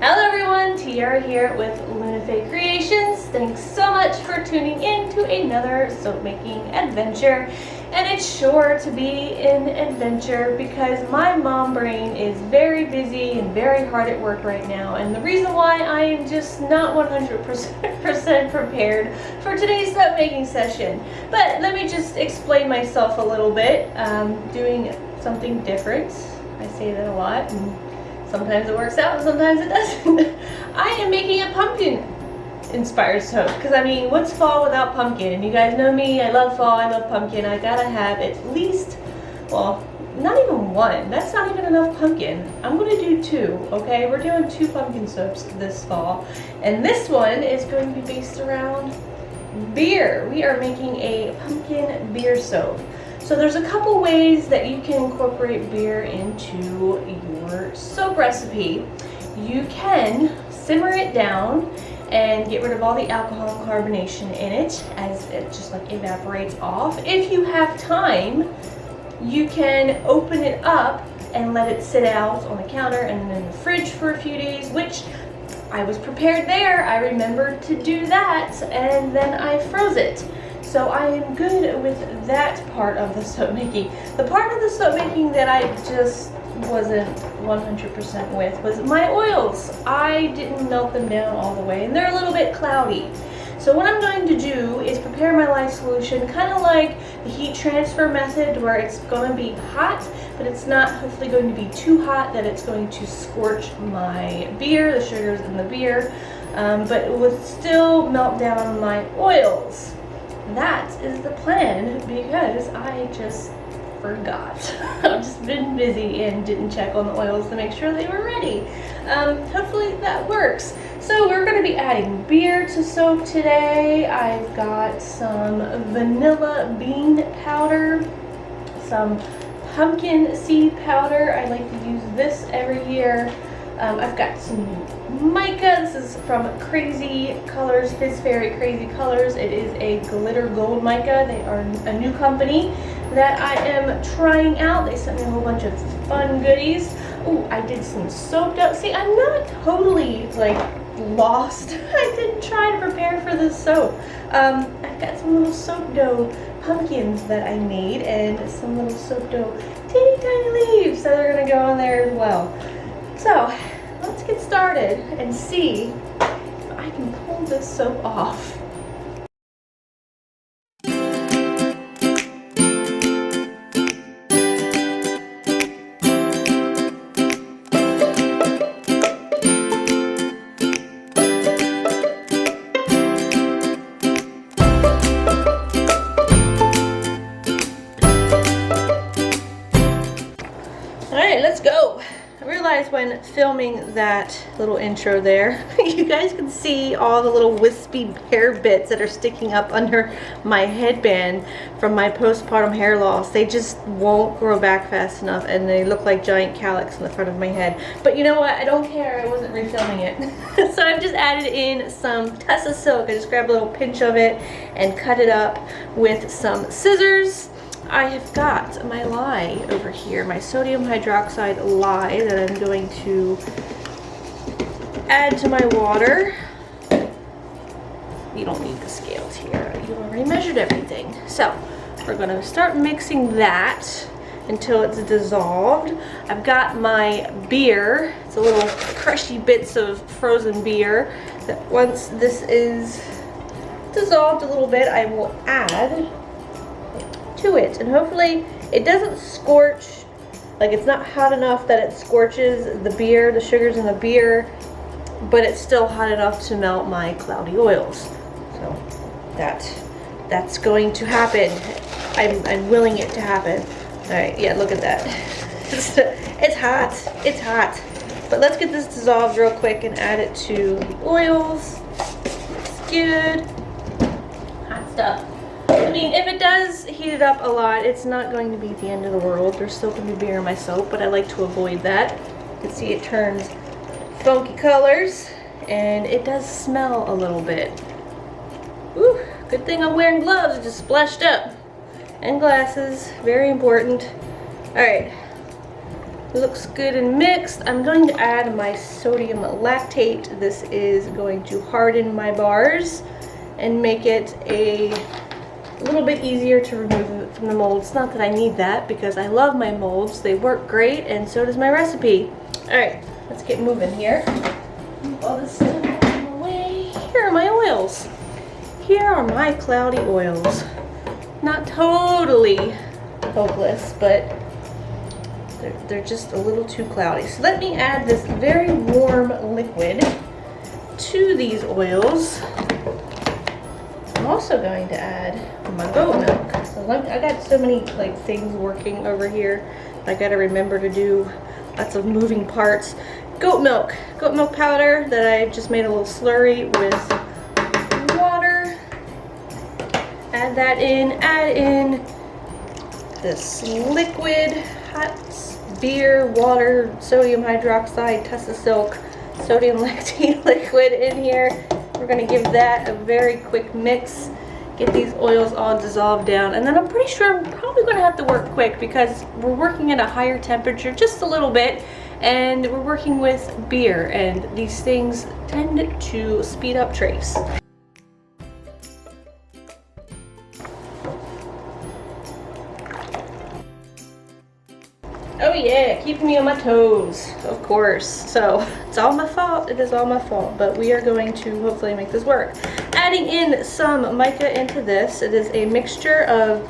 Hello everyone, Tiara here with Fae Creations. Thanks so much for tuning in to another soap making adventure. And it's sure to be an adventure because my mom brain is very busy and very hard at work right now. And the reason why I am just not 100% prepared for today's soap making session. But let me just explain myself a little bit. Doing something different. I say that a lot. And sometimes it works out and sometimes it doesn't. I am making a pumpkin inspired soap because I mean, what's fall without pumpkin? And you guys know me, I love fall, I love pumpkin. I gotta have at least, well, not even one. That's not even enough pumpkin. I'm gonna do two, okay? We're doing 2 pumpkin soaps this fall. And this one is going to be based around beer. We are making a pumpkin beer soap. So there's a couple ways that you can incorporate beer into your soap recipe. You can simmer it down and get rid of all the alcohol and carbonation in it as it just like evaporates off. If you have time, you can open it up and let it sit out on the counter and in the fridge for a few days, which I was prepared there. I remembered to do that and then I froze it. So I am good with that part of the soap making. The part of the soap making that I just wasn't 100% with was my oils. I didn't melt them down all the way and they're a little bit cloudy. So what I'm going to do is prepare my lye solution kind of like the heat transfer method where it's going to be hot, but it's not hopefully going to be too hot that it's going to scorch my beer, the sugars in the beer, but it would still melt down my oils. That is the plan because I just forgot. I've just been busy and didn't check on the oils to make sure they were ready. Hopefully that works. So we're going to be adding beer to soap today. I've got some vanilla bean powder, some pumpkin seed powder. I like to use this every year. I've got some Mica. This is from Crazy Colors, FAERIE Crazy Colors. It is a glitter gold mica. They are a new company that I am trying out. They sent me a whole bunch of fun goodies. Oh, I did some soap dough. See, I'm not totally like lost. I didn't try to prepare for this soap. I've got some little soap dough pumpkins that I made and some little soap dough teeny tiny leaves. So they're gonna go in there as well. So let's get started and see if I can pull this soap off. All right, let's go. I realized when filming that little intro there, you guys can see all the little wispy hair bits that are sticking up under my headband from my postpartum hair loss. They just won't grow back fast enough and they look like giant calyx in the front of my head. But you know what? I don't care. I wasn't refilming it. So I've just added in some Tessa silk. I just grabbed a little pinch of it and cut it up with some scissors. I have got my lye over here, my sodium hydroxide lye that I'm going to add to my water. You don't need the scales here. You already measured everything. So we're going to start mixing that until it's dissolved. I've got my beer. It's a little crushy bits of frozen beer that once this is dissolved a little bit, I will add to it, and hopefully it doesn't scorch, like it's not hot enough that it scorches the beer, the sugars in the beer, but it's still hot enough to melt my cloudy oils. So that's going to happen. I'm willing it to happen. All right, yeah, look at that. It's hot. It's hot. But let's get this dissolved real quick and add it to the oils. It's good. Hot stuff. I mean, if it does heat it up a lot, it's not going to be the end of the world. There's still going to be beer in my soap, but I like to avoid that. You can see it turns funky colors, and it does smell a little bit. Ooh, good thing I'm wearing gloves. It just splashed up. And glasses, very important. All right, It looks good and mixed. I'm going to add my sodium lactate. This is going to harden my bars and make it a little bit easier to remove it from the molds. Not that I need that because I love my molds. They work great and so does my recipe. All right, let's get moving here. Move all this stuff out of the way. Here are my oils. Here are my cloudy oils. Not totally hopeless, but they're just a little too cloudy. So let me add this very warm liquid to these oils. I'm also going to add my goat milk. So I got so many like things working over here. I got to remember to do lots of moving parts. Goat milk powder that I just made a little slurry with water. Add that in. Add in this liquid hot beer, water, sodium hydroxide, Tessa Silk, sodium lactate liquid in here. We're going to give that a very quick mix. Get these oils all dissolved down. And then I'm pretty sure I'm probably going to have to work quick because we're working at a higher temperature just a little bit. And we're working with beer. And these things tend to speed up trace. Oh yeah, keeping me on my toes, of course. So it's all my fault, it is all my fault, but we are going to hopefully make this work. Adding in some mica into this. It is a mixture of,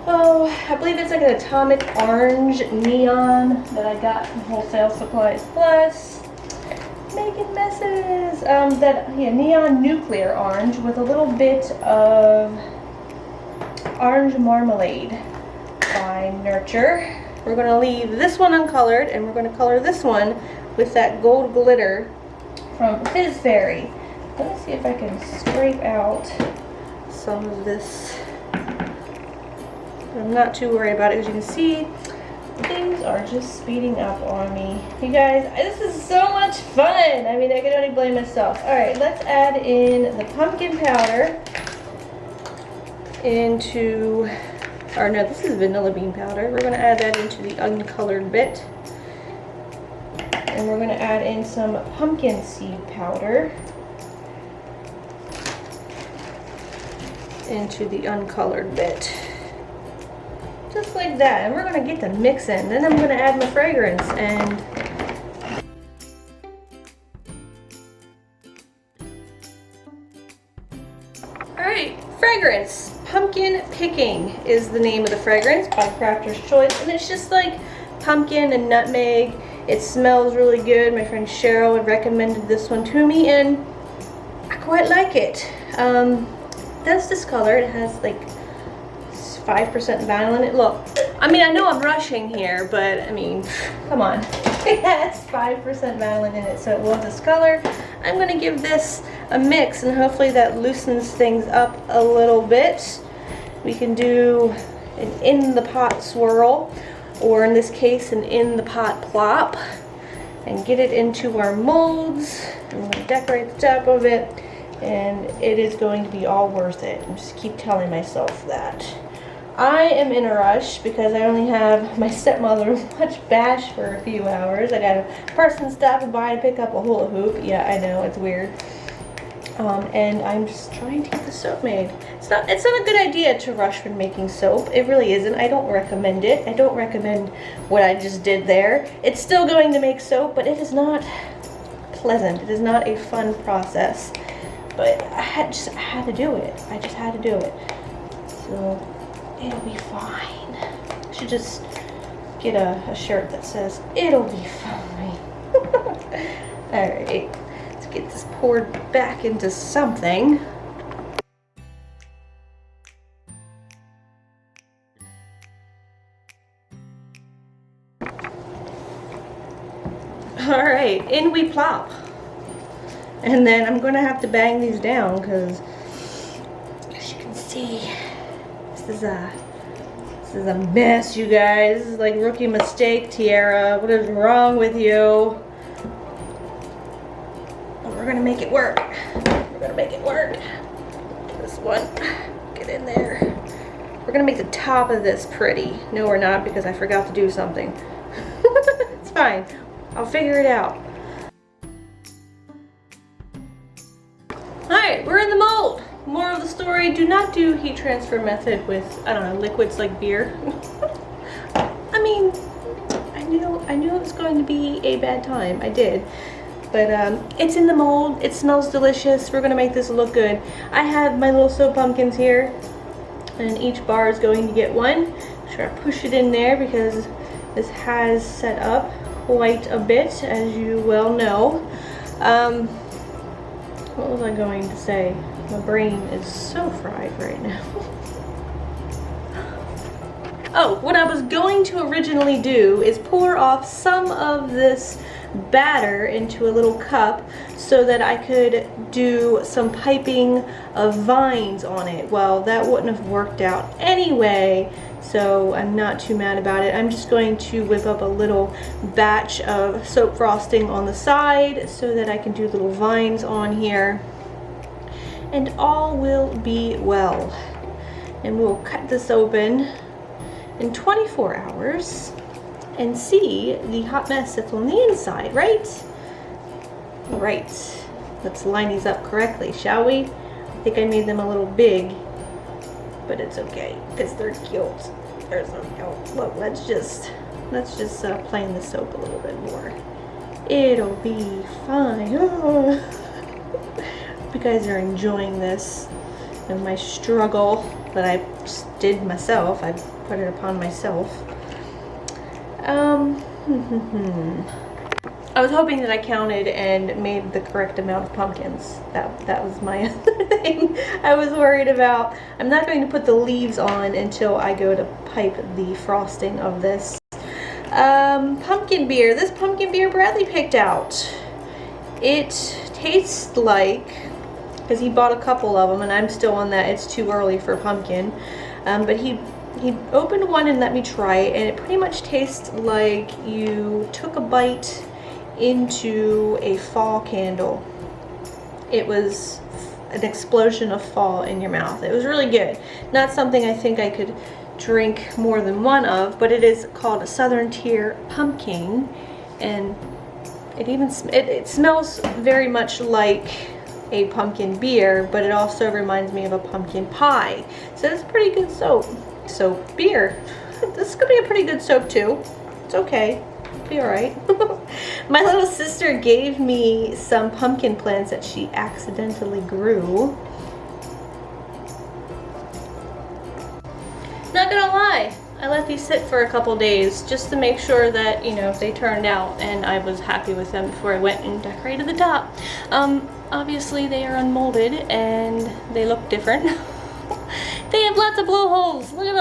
I believe it's like an atomic orange neon that I got from Wholesale Supplies Plus. Making messes. Neon nuclear orange with a little bit of orange marmalade by Nurture. We're going to leave this one uncolored and we're going to color this one with that gold glitter from FAERIE. Let me see if I can scrape out some of this. I'm not too worried about it. As you can see, things are just speeding up on me. You guys, this is so much fun. I mean, I can only blame myself. Alright, let's add in the pumpkin powder into... Or no, this is vanilla bean powder. We're going to add that into the uncolored bit. And we're going to add in some pumpkin seed powder into the uncolored bit. Just like that. And we're going to get the mix in. Then I'm going to add my fragrance. And alright, fragrance. Pumpkin Picking is the name of the fragrance by Crafter's Choice, and it's just like pumpkin and nutmeg. It smells really good. My friend Cheryl had recommended this one to me, and I quite like it. That's discolored. It has like 5% vanillin in it. Look, I mean, I know I'm rushing here, but I mean, come on. It has 5% vanillin in it, so it will discolor. I'm going to give this a mix, and hopefully that loosens things up a little bit. We can do an in the pot swirl, or in this case an in the pot plop, and get it into our molds. I'm going to decorate the top of it, and it is going to be all worth it. I just keep telling myself that. I am in a rush because I only have my stepmother watch Bash for a few hours. I got a person stopping by to pick up a hula hoop. Yeah, I know, it's weird. And I'm just trying to get the soap made. It's not a good idea to rush when making soap. It really isn't. I don't recommend it. I don't recommend what I just did there. It's still going to make soap, but it is not pleasant. It is not a fun process. But I had to do it. I just had to do it. So it'll be fine. I should just get a shirt that says, it'll be fine. Alright, let's get this poured back into something. Alright, in we plop. And then I'm going to have to bang these down because, as you can see, this is a mess, you guys. This is like rookie mistake, Tierra. What is wrong with you? But we're gonna make it work. We're gonna make it work. This one, get in there. We're gonna make the top of this pretty. No, we're not, because I forgot to do something. fine. I'll figure it out. Alright, we're in the mold. Moral of the story, do not do heat transfer method with, I don't know, liquids like beer. I mean, I knew it was going to be a bad time. I did. But it's in the mold. It smells delicious. We're going to make this look good. I have my little soap pumpkins here, and each bar is going to get one. I'm sure I push it in there because this has set up quite a bit, as you well know. What was I going to say? My brain is so fried right now. Oh, what I was going to originally do is pour off some of this batter into a little cup so that I could do some piping of vines on it. Well, that wouldn't have worked out anyway, so I'm not too mad about it. I'm just going to whip up a little batch of soap frosting on the side so that I can do little vines on here, and all will be well. And we'll cut this open in 24 hours and see the hot mess that's on the inside, right? Right. Let's line these up correctly, shall we? I think I made them a little big, but it's okay because they're cute. They're so cute. Look, let's just plane the soap a little bit more. It'll be fine. Oh. You guys are enjoying this and my struggle that I just did myself. I put it upon myself. I was hoping that I counted and made the correct amount of pumpkins. That was my other thing I was worried about. I'm not going to put the leaves on until I go to pipe the frosting of this. Pumpkin beer. This pumpkin beer Bradley picked out. It tastes like, because he bought a couple of them and I'm still on that it's too early for pumpkin, but he opened one and let me try it, and it pretty much tastes like you took a bite into a fall candle. It was an explosion of fall in your mouth. It was really good. Not something I think I could drink more than one of, but it is called a Southern Tier Pumpkin, and it smells very much like a pumpkin beer, but it also reminds me of a pumpkin pie. So it's pretty good soap. Soap beer. This could be a pretty good soap too. It's okay. It'll be alright. My little sister gave me some pumpkin plants that she accidentally grew. Not gonna lie, I let these sit for a couple days just to make sure that, you know, they turned out and I was happy with them before I went and decorated the top. Obviously they are unmolded and they look different. They have lots of blowholes. Look at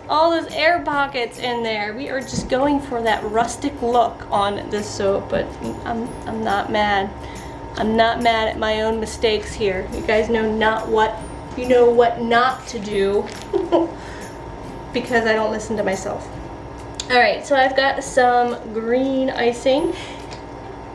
all those air pockets in there. We are just going for that rustic look on this soap, but I'm not mad. I'm not mad at my own mistakes here. You guys know what not to do because I don't listen to myself. Alright, so I've got some green icing.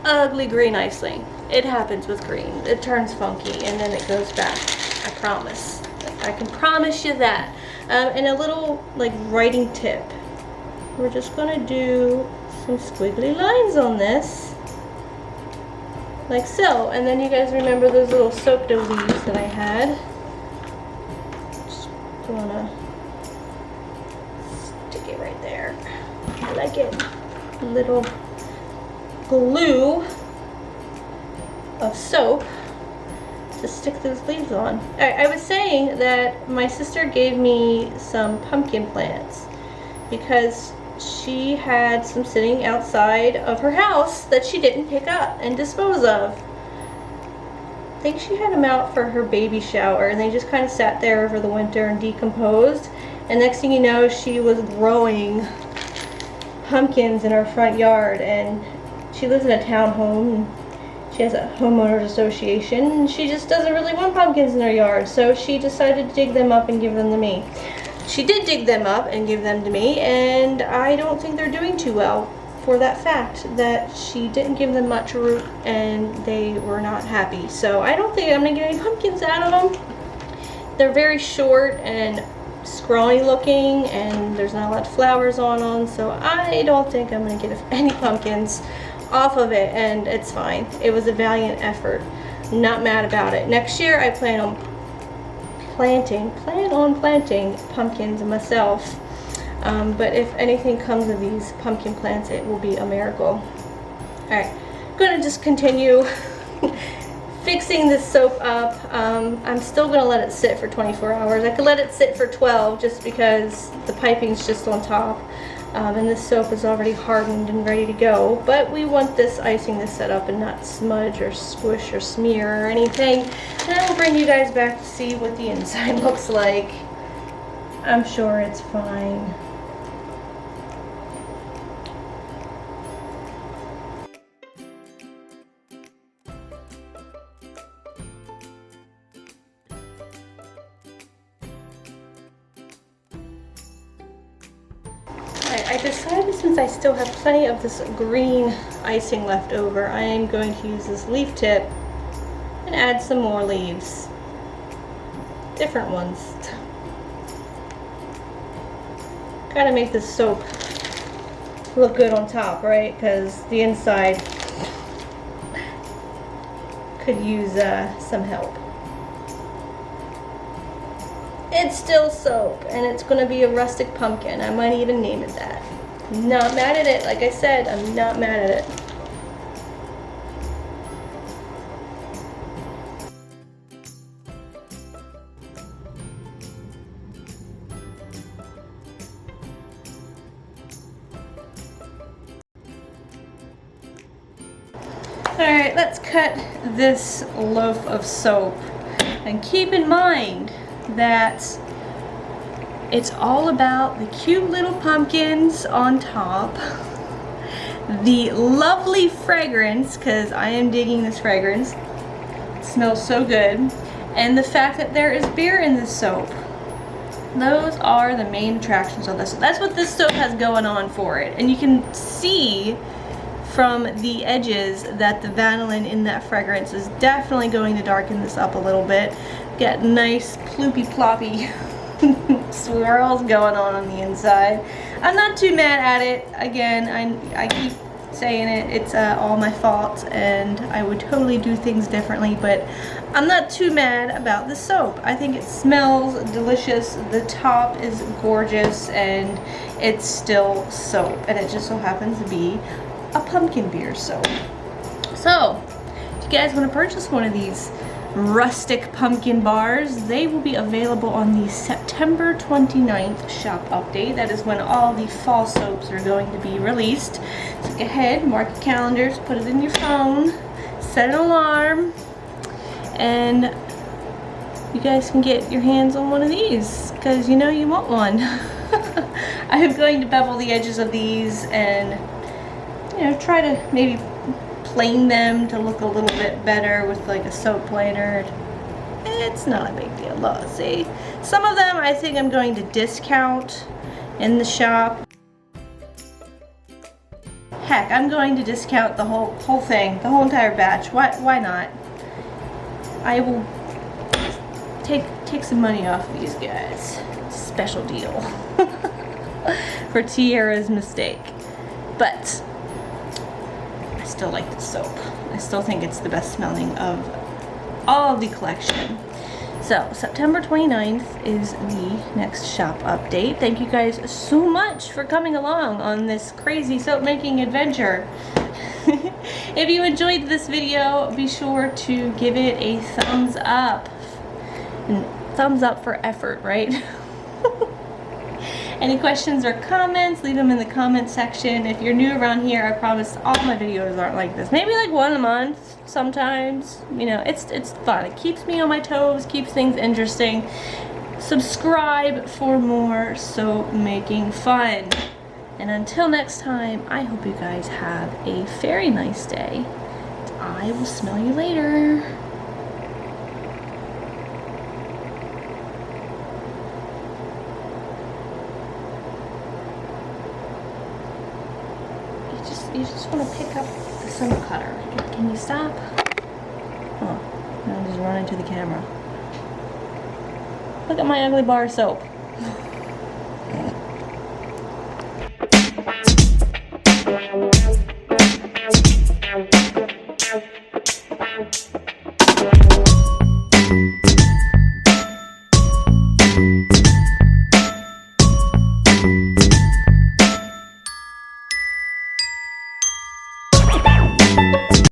Ugly green icing. It happens with green. It turns funky and then it goes back. I promise. I can promise you that. And a little like writing tip. We're just gonna do some squiggly lines on this, like so. And then you guys remember those little soap dough leaves that I had. Just gonna stick it right there. I like it. A little glue of soap to stick those leaves on. I was saying that my sister gave me some pumpkin plants because she had some sitting outside of her house that she didn't pick up and dispose of. I think she had them out for her baby shower and they just kind of sat there over the winter and decomposed, and next thing you know she was growing pumpkins in her front yard. And she lives in a townhome and she has a homeowners association, and she just doesn't really want pumpkins in her yard, so she decided to dig them up and give them to me. She did dig them up and give them to me, and I don't think they're doing too well for that fact that she didn't give them much root and they were not happy. So I don't think I'm gonna get any pumpkins out of them. They're very short and scrawny looking and there's not a lot of flowers on them, so I don't think I'm gonna get any pumpkins off of it, and it's fine. It was a valiant effort. Not mad about it. Next year I plan on planting pumpkins myself, but if anything comes of these pumpkin plants, it will be a miracle. Alright, I'm gonna just continue fixing this soap up. I'm still gonna let it sit for 24 hours. I could let it sit for 12 just because the piping's just on top, and this soap is already hardened and ready to go, but we want this icing to set up and not smudge or squish or smear or anything. And I will bring you guys back to see what the inside looks like. I'm sure it's fine. I decided, since I still have plenty of this green icing left over, I am going to use this leaf tip and add some more leaves. Different ones. Gotta make this soap look good on top, right? Because the inside could use some help. It's still soap, and it's going to be a rustic pumpkin. I might even name it that. Not mad at it. Like I said, I'm not mad at it. Alright, let's cut this loaf of soap. And keep in mind that it's all about the cute little pumpkins on top, the lovely fragrance, because I am digging this fragrance, it smells so good, and the fact that there is beer in this soap. Those are the main attractions of this. That's what this soap has going on for it, and you can see from the edges that the vanillin in that fragrance is definitely going to darken this up a little bit. Get nice ploopy ploppy swirls going on the inside. I'm not too mad at it. Again, I keep saying it, it's all my fault, and I would totally do things differently, but I'm not too mad about the soap. I think it smells delicious, the top is gorgeous, and it's still soap, and it just so happens to be a pumpkin beer soap. So, if you guys want to purchase one of these rustic pumpkin bars, they will be available on the September 29th shop update. That is when all the fall soaps are going to be released. So go ahead, mark your calendars, put it in your phone, set an alarm, and you guys can get your hands on one of these, because you know you want one. I am going to bevel the edges of these and, you know, try to maybe plane them to look a little bit better with like a soap planer. It's not a big deal. Look, see, some of them I think I'm going to discount in the shop. Heck, I'm going to discount the whole thing, the whole entire batch. Why not? I will take some money off of these guys. Special deal for Tierra's mistake. But I still like the soap. I still think it's the best smelling of all of the collection. So September 29th is the next shop update. Thank you guys so much for coming along on this crazy soap making adventure. If you enjoyed this video, be sure to give it a thumbs up. And thumbs up for effort, right? Any questions or comments, leave them in the comment section. If you're new around here, I promise all my videos aren't like this. Maybe like one a month sometimes. You know, it's fun. It keeps me on my toes, keeps things interesting. Subscribe for more soap making fun. And until next time, I hope you guys have a very nice day. I will smell you later. You just want to pick up the soap cutter. Can you stop? Oh, now I'm just running to the camera. Look at my ugly bar of soap.